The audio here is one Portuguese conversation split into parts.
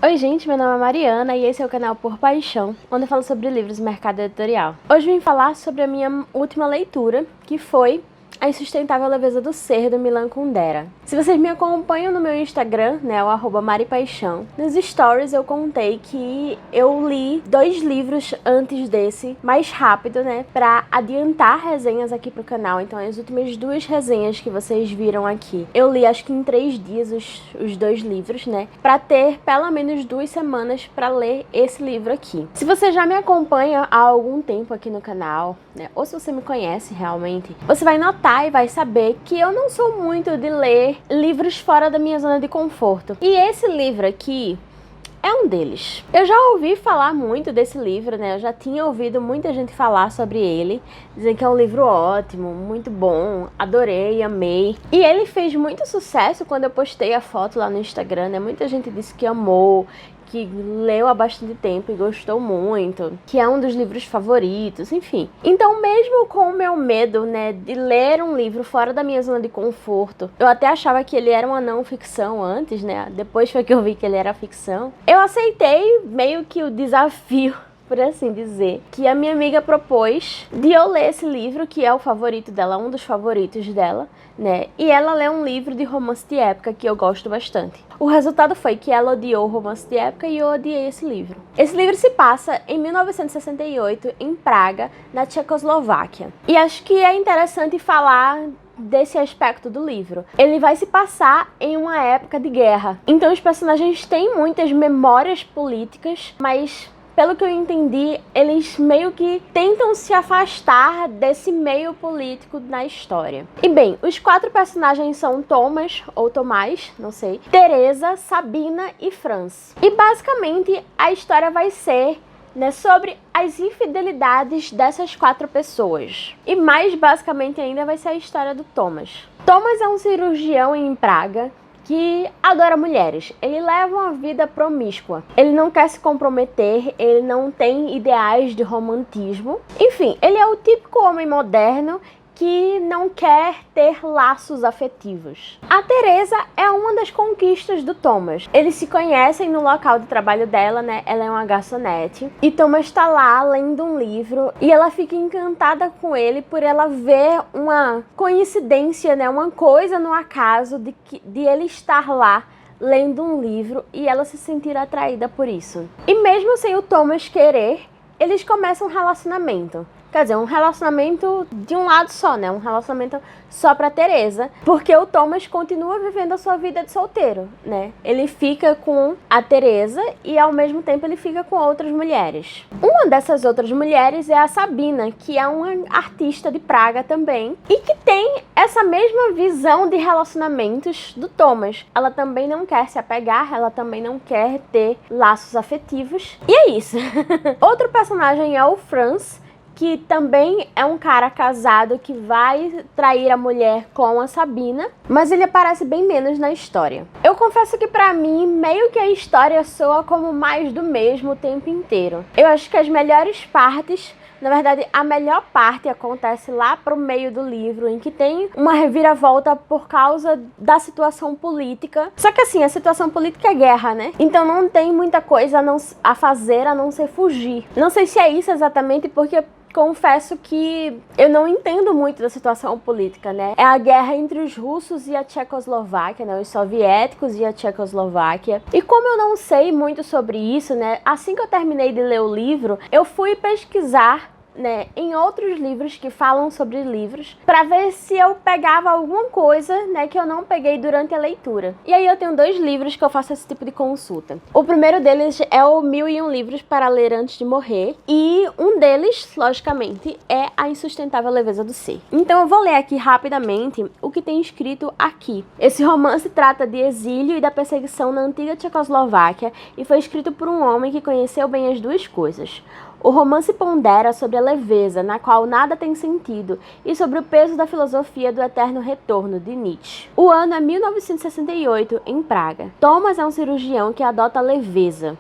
Oi gente, meu nome é Mariana e esse é o canal Por Paixão, onde eu falo sobre livros e mercado editorial. Hoje vim falar sobre a minha última leitura, que foi A Insustentável Leveza do Ser, do Milan Kundera. Se vocês me acompanham no meu Instagram, né, o @maripaixão, nos stories eu contei que eu li 2 livros antes desse, mais rápido, né, pra adiantar resenhas aqui pro canal. Então as últimas 2 resenhas que vocês viram aqui, eu li acho que em 3 dias os 2 livros, né, pra ter pelo menos 2 semanas pra ler esse livro aqui. Se você já me acompanha há algum tempo aqui no canal, né, ou se você me conhece realmente, você vai notar e vai saber que eu não sou muito de ler livros fora da minha zona de conforto. E esse livro aqui é um deles. Eu já ouvi falar muito desse livro, né? Eu já tinha ouvido muita gente falar sobre ele, dizendo que é um livro ótimo, muito bom, adorei, amei. E ele fez muito sucesso quando eu postei a foto lá no Instagram, né? Muita gente disse que amou, que leu há bastante tempo e gostou muito, que é um dos livros favoritos, enfim. Então, mesmo com o meu medo, né, de ler um livro fora da minha zona de conforto, eu até achava que ele era uma não ficção antes, né, depois foi que eu vi que ele era ficção, eu aceitei meio que o desafio, por assim dizer, que a minha amiga propôs de eu ler esse livro, que é o favorito dela, um dos favoritos dela, né? E ela lê um livro de romance de época que eu gosto bastante. O resultado foi que ela odiou o romance de época e eu odiei esse livro. Esse livro se passa em 1968, em Praga, na Tchecoslováquia. E acho que é interessante falar desse aspecto do livro. Ele vai se passar em uma época de guerra. Então os personagens têm muitas memórias políticas, mas pelo que eu entendi, eles meio que tentam se afastar desse meio político na história. E bem, os 4 personagens são Thomas, ou Tomás, não sei, Teresa, Sabina e Franz. E basicamente a história vai ser, né, sobre as infidelidades dessas 4 pessoas. E mais basicamente ainda vai ser a história do Thomas. Thomas é um cirurgião em Praga que adora mulheres. Ele leva uma vida promíscua. Ele não quer se comprometer, ele não tem ideais de romantismo. Enfim, ele é o típico homem moderno que não quer ter laços afetivos. A Teresa é uma das conquistas do Thomas. Eles se conhecem no local de trabalho dela, né? Ela é uma garçonete. E Thomas está lá lendo um livro e ela fica encantada com ele por ela ver uma coincidência, né? Uma coisa no acaso de ele estar lá lendo um livro e ela se sentir atraída por isso. E mesmo sem o Thomas querer, eles começam um relacionamento. Quer dizer, um relacionamento de um lado só, né? Um relacionamento só pra Teresa, porque o Thomas continua vivendo a sua vida de solteiro, né? Ele fica com a Teresa e ao mesmo tempo ele fica com outras mulheres. Uma dessas outras mulheres é a Sabina, que é uma artista de Praga também e que tem essa mesma visão de relacionamentos do Thomas. Ela também não quer se apegar, ela também não quer ter laços afetivos. E é isso. Outro personagem é o Franz, que também é um cara casado que vai trair a mulher com a Sabina, mas ele aparece bem menos na história. Eu confesso que pra mim, meio que a história soa como mais do mesmo o tempo inteiro. Eu acho que as melhores partes, na verdade, a melhor parte acontece lá pro meio do livro, em que tem uma reviravolta por causa da situação política. Só que assim, a situação política é guerra, né? Então não tem muita coisa a fazer a não ser fugir. Não sei se é isso exatamente, porque confesso que eu não entendo muito da situação política, né? É a guerra entre os russos e a Tchecoslováquia, né? Os soviéticos e a Tchecoslováquia. E como eu não sei muito sobre isso, né? Assim que eu terminei de ler o livro, eu fui pesquisar, né, em outros livros que falam sobre livros, para ver se eu pegava alguma coisa, né, que eu não peguei durante a leitura. E aí eu tenho 2 livros que eu faço esse tipo de consulta. O primeiro deles é o 1001 Livros para Ler Antes de Morrer, e um deles, logicamente, é A Insustentável Leveza do Ser. Então eu vou ler aqui rapidamente o que tem escrito aqui. Esse romance trata de exílio e da perseguição na antiga Tchecoslováquia e foi escrito por um homem que conheceu bem as 2 coisas. O romance pondera sobre a leveza, na qual nada tem sentido, e sobre o peso da filosofia do eterno retorno, de Nietzsche. O ano é 1968, em Praga. Thomas é um cirurgião que adota a leveza.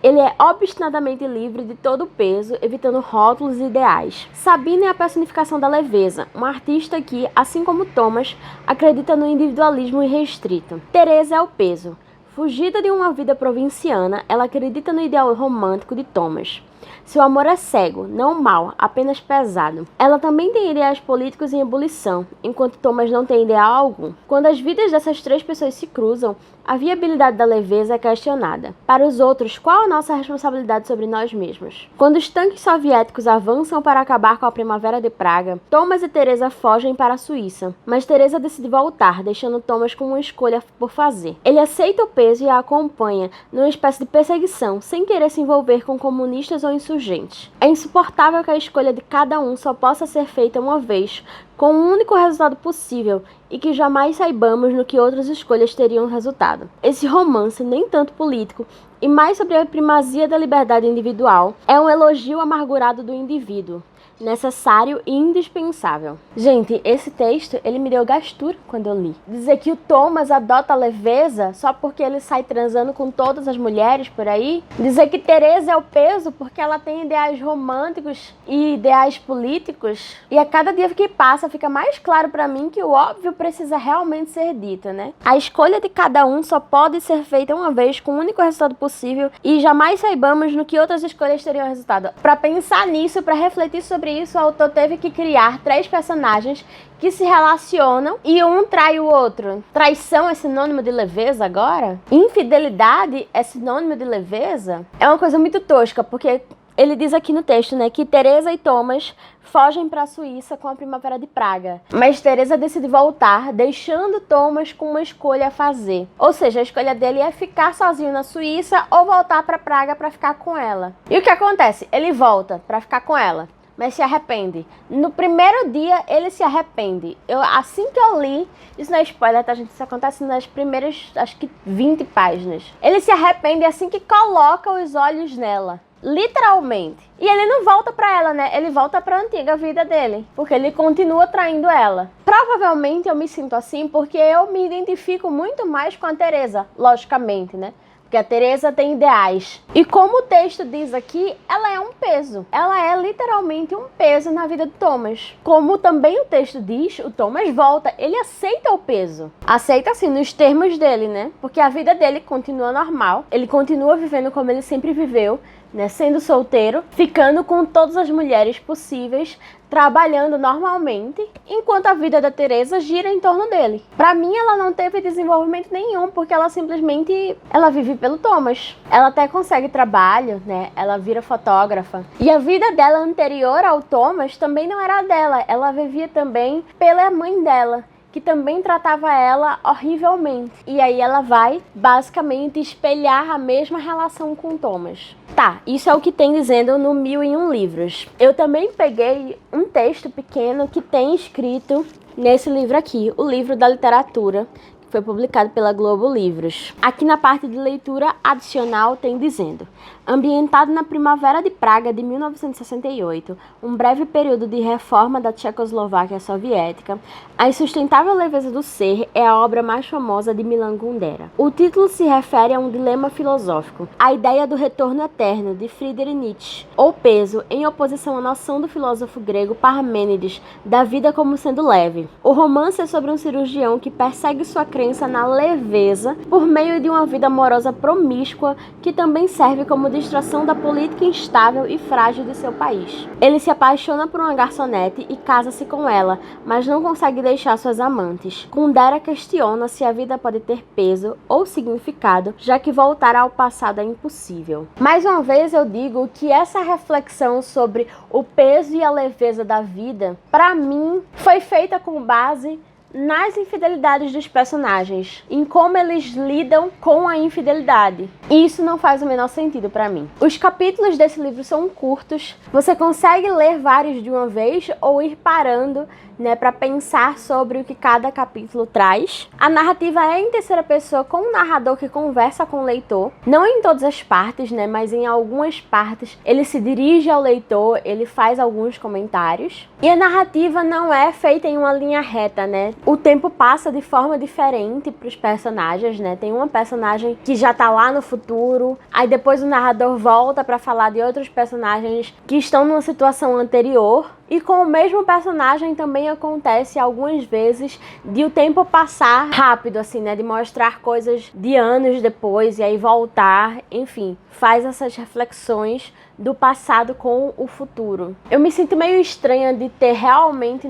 Ele é obstinadamente livre de todo o peso, evitando rótulos e ideais. Sabina é a personificação da leveza, uma artista que, assim como Thomas, acredita no individualismo irrestrito. Teresa é o peso. Fugida de uma vida provinciana, ela acredita no ideal romântico de Thomas. Seu amor é cego, não mau, apenas pesado. Ela também tem ideais políticos em ebulição, enquanto Thomas não tem ideal algum. Quando as vidas dessas três pessoas se cruzam, a viabilidade da leveza é questionada. Para os outros, qual a nossa responsabilidade sobre nós mesmos? Quando os tanques soviéticos avançam para acabar com a Primavera de Praga, Thomas e Teresa fogem para a Suíça. Mas Teresa decide voltar, deixando Thomas com uma escolha por fazer. Ele aceita o peso e a acompanha numa espécie de perseguição, sem querer se envolver com comunistas ou insurgentes. É insuportável que a escolha de cada um só possa ser feita uma vez, com um único resultado possível, e que jamais saibamos no que outras escolhas teriam resultado. Esse romance, nem tanto político, e mais sobre a primazia da liberdade individual, é um elogio amargurado do indivíduo, necessário e indispensável. Gente, esse texto, ele me deu gastura quando eu li. Dizer que o Thomas adota a leveza só porque ele sai transando com todas as mulheres por aí. Dizer que Teresa é o peso porque ela tem ideais românticos e ideais políticos. E a cada dia que passa, fica mais claro pra mim que o óbvio precisa realmente ser dito, né? A escolha de cada um só pode ser feita uma vez, com o único resultado possível, e jamais saibamos no que outras escolhas teriam resultado. Pra pensar nisso, pra refletir sobre isso, o autor teve que criar três personagens que se relacionam e um trai o outro. Traição é sinônimo de leveza agora? Infidelidade é sinônimo de leveza? É uma coisa muito tosca, porque ele diz aqui no texto, né, que Teresa e Thomas fogem para a Suíça com a Primavera de Praga. Mas Teresa decide voltar, deixando Thomas com uma escolha a fazer. Ou seja, a escolha dele é ficar sozinho na Suíça ou voltar para Praga para ficar com ela. E o que acontece? Ele volta para ficar com ela, mas se arrepende. No primeiro dia, ele se arrepende. Assim que eu li, isso não é spoiler, tá, gente? Isso acontece nas primeiras, acho que 20 páginas. Ele se arrepende assim que coloca os olhos nela. Literalmente. E ele não volta pra ela, né? Ele volta pra antiga vida dele, porque ele continua traindo ela. Provavelmente eu me sinto assim porque eu me identifico muito mais com a Teresa, logicamente, né? Porque a Teresa tem ideais. E como o texto diz aqui, ela é um peso. Ela é literalmente um peso na vida de Thomas. Como também o texto diz, o Thomas volta. Ele aceita o peso. Aceita assim, nos termos dele, né? Porque a vida dele continua normal. Ele continua vivendo como ele sempre viveu, né? Sendo solteiro, ficando com todas as mulheres possíveis, trabalhando normalmente, enquanto a vida da Teresa gira em torno dele. Pra mim, ela não teve desenvolvimento nenhum, porque ela simplesmente, ela vive pelo Thomas. Ela até consegue trabalho, né? Ela vira fotógrafa. E a vida dela anterior ao Thomas também não era a dela. Ela vivia também pela mãe dela, que também tratava ela horrivelmente. E aí ela vai, basicamente, espelhar a mesma relação com Thomas. Tá, isso é o que tem dizendo no 1001 Livros. Eu também peguei um texto pequeno que tem escrito nesse livro aqui, o livro da literatura, que foi publicado pela Globo Livros. Aqui na parte de leitura adicional tem dizendo: ambientado na Primavera de Praga de 1968, um breve período de reforma da Tchecoslováquia soviética, A Insustentável Leveza do Ser é a obra mais famosa de Milan Kundera. O título se refere a um dilema filosófico, a ideia do retorno eterno de Friedrich Nietzsche, ou peso, em oposição à noção do filósofo grego Parmênides da vida como sendo leve. O romance é sobre um cirurgião que persegue sua crença na leveza por meio de uma vida amorosa promíscua que também serve como distração da política instável e frágil de seu país. Ele se apaixona por uma garçonete e casa-se com ela, mas não consegue deixar suas amantes. Kundera questiona se a vida pode ter peso ou significado, já que voltar ao passado é impossível. Mais uma vez eu digo que essa reflexão sobre o peso e a leveza da vida, para mim, foi feita com base nas infidelidades dos personagens, em como eles lidam com a infidelidade. E isso não faz o menor sentido pra mim. Os capítulos desse livro são curtos, você consegue ler vários de uma vez ou ir parando, né, para pensar sobre o que cada capítulo traz. A narrativa é em terceira pessoa, com um narrador que conversa com o leitor, não em todas as partes, né, mas em algumas partes ele se dirige ao leitor, ele faz alguns comentários. E a narrativa não é feita em uma linha reta, né? O tempo passa de forma diferente para os personagens, né? Tem uma personagem que já tá lá no futuro, aí depois o narrador volta para falar de outros personagens que estão numa situação anterior, E com o mesmo personagem também acontece algumas vezes de o tempo passar rápido, assim, né? De mostrar coisas de anos depois e aí voltar, enfim, faz essas reflexões do passado com o futuro. Eu me sinto meio estranha de ter realmente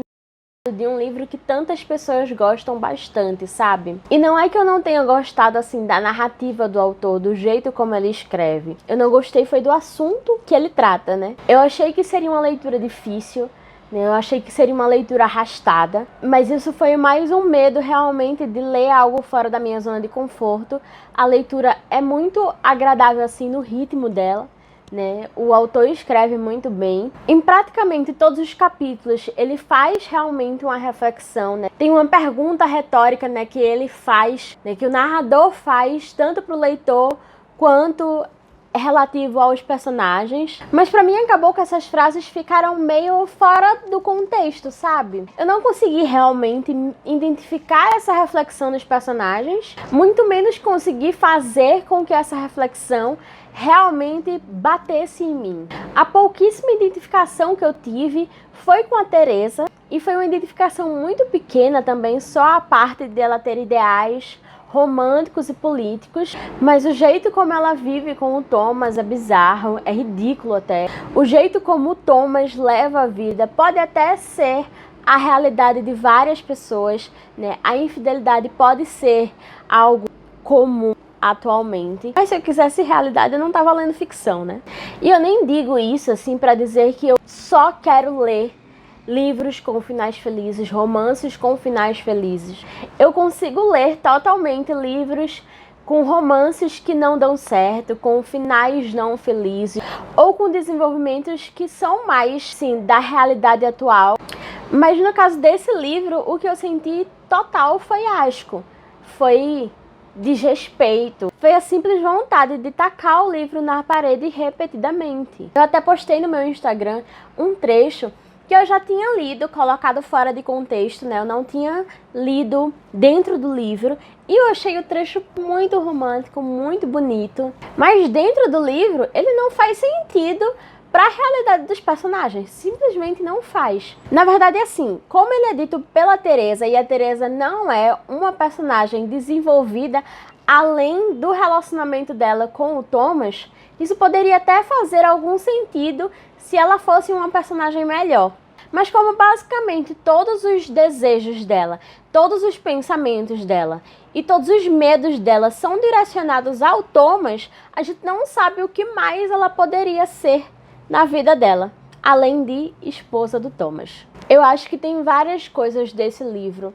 de um livro que tantas pessoas gostam bastante, sabe? E não é que eu não tenha gostado, assim, da narrativa do autor, do jeito como ele escreve. Eu não gostei foi do assunto que ele trata, né? Eu achei que seria uma leitura difícil, né? Eu achei que seria uma leitura arrastada, mas isso foi mais um medo realmente de ler algo fora da minha zona de conforto. A leitura é muito agradável, assim, no ritmo dela, né? O autor escreve muito bem. Em praticamente todos os capítulos, ele faz realmente uma reflexão, né? Tem uma pergunta retórica, né, que ele faz, né, que o narrador faz tanto para o leitor quanto relativo aos personagens. Mas pra mim acabou que essas frases ficaram meio fora do contexto, sabe? Eu não consegui realmente identificar essa reflexão nos personagens, muito menos consegui fazer com que essa reflexão realmente batesse em mim. A pouquíssima identificação que eu tive foi com a Teresa, e foi uma identificação muito pequena também, só a parte dela ter ideais românticos e políticos, mas o jeito como ela vive com o Thomas é bizarro, é ridículo até. O jeito como o Thomas leva a vida pode até ser a realidade de várias pessoas, né? A infidelidade pode ser algo comum atualmente, mas se eu quisesse realidade eu não tava lendo ficção, né? E eu nem digo isso assim para dizer que eu só quero ler livros com finais felizes, romances com finais felizes. Eu consigo ler totalmente livros com romances que não dão certo, com finais não felizes, ou com desenvolvimentos que são mais, sim, da realidade atual. Mas no caso desse livro, o que eu senti total foi asco, foi desrespeito, foi a simples vontade de tacar o livro na parede repetidamente. Eu até postei no meu Instagram um trecho que eu já tinha lido, colocado fora de contexto, né? Eu não tinha lido dentro do livro, e eu achei o trecho muito romântico, muito bonito, mas dentro do livro ele não faz sentido para a realidade dos personagens, simplesmente não faz. Na verdade é assim, como ele é dito pela Teresa, e a Teresa não é uma personagem desenvolvida além do relacionamento dela com o Thomas, isso poderia até fazer algum sentido se ela fosse uma personagem melhor. Mas como basicamente todos os desejos dela, todos os pensamentos dela e todos os medos dela são direcionados ao Thomas, a gente não sabe o que mais ela poderia ser na vida dela, além de esposa do Thomas. Eu acho que tem várias coisas desse livro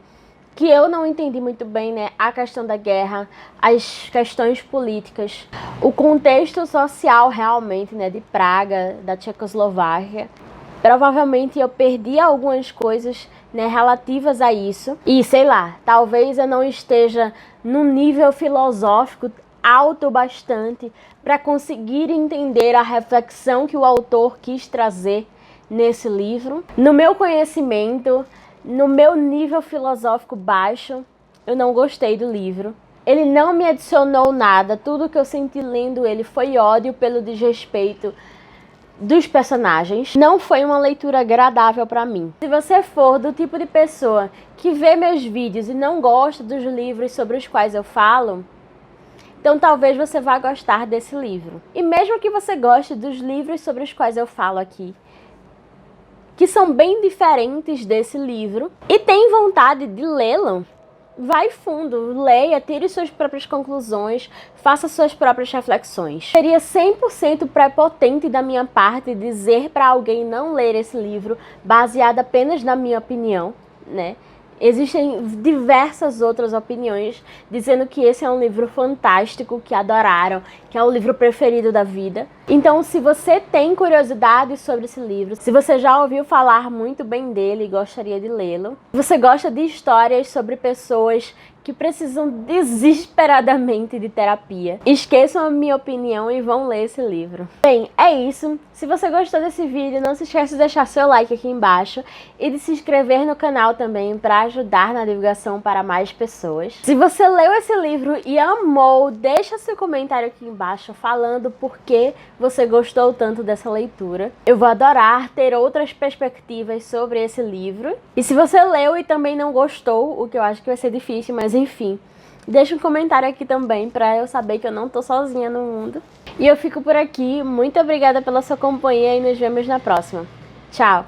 que eu não entendi muito bem, né? A questão da guerra, as questões políticas, o contexto social realmente, né? De Praga, da Tchecoslováquia. Provavelmente eu perdi algumas coisas, né, relativas a isso. E sei lá, talvez eu não esteja num nível filosófico alto bastante para conseguir entender a reflexão que o autor quis trazer nesse livro. No meu conhecimento, no meu nível filosófico baixo, eu não gostei do livro. Ele não me adicionou nada, tudo que eu senti lendo ele foi ódio pelo desrespeito dos personagens. Não foi uma leitura agradável para mim. Se você for do tipo de pessoa que vê meus vídeos e não gosta dos livros sobre os quais eu falo, então talvez você vá gostar desse livro. E mesmo que você goste dos livros sobre os quais eu falo aqui, que são bem diferentes desse livro, e tem vontade de lê-lo, vai fundo, leia, tire suas próprias conclusões, faça suas próprias reflexões. Seria 100% prepotente da minha parte dizer para alguém não ler esse livro baseado apenas na minha opinião, né? Existem diversas outras opiniões dizendo que esse é um livro fantástico, que adoraram, que é o livro preferido da vida. Então, se você tem curiosidade sobre esse livro, se você já ouviu falar muito bem dele e gostaria de lê-lo, se você gosta de histórias sobre pessoas que precisam desesperadamente de terapia. Esqueçam a minha opinião e vão ler esse livro. Bem, é isso. Se você gostou desse vídeo, não se esqueça de deixar seu like aqui embaixo e de se inscrever no canal também para ajudar na divulgação para mais pessoas. Se você leu esse livro e amou, deixa seu comentário aqui embaixo falando por que você gostou tanto dessa leitura. Eu vou adorar ter outras perspectivas sobre esse livro. E se você leu e também não gostou, o que eu acho que vai ser difícil, mas enfim, deixa um comentário aqui também para eu saber que eu não tô sozinha no mundo. E eu fico por aqui. Muito obrigada pela sua companhia e nos vemos na próxima. Tchau!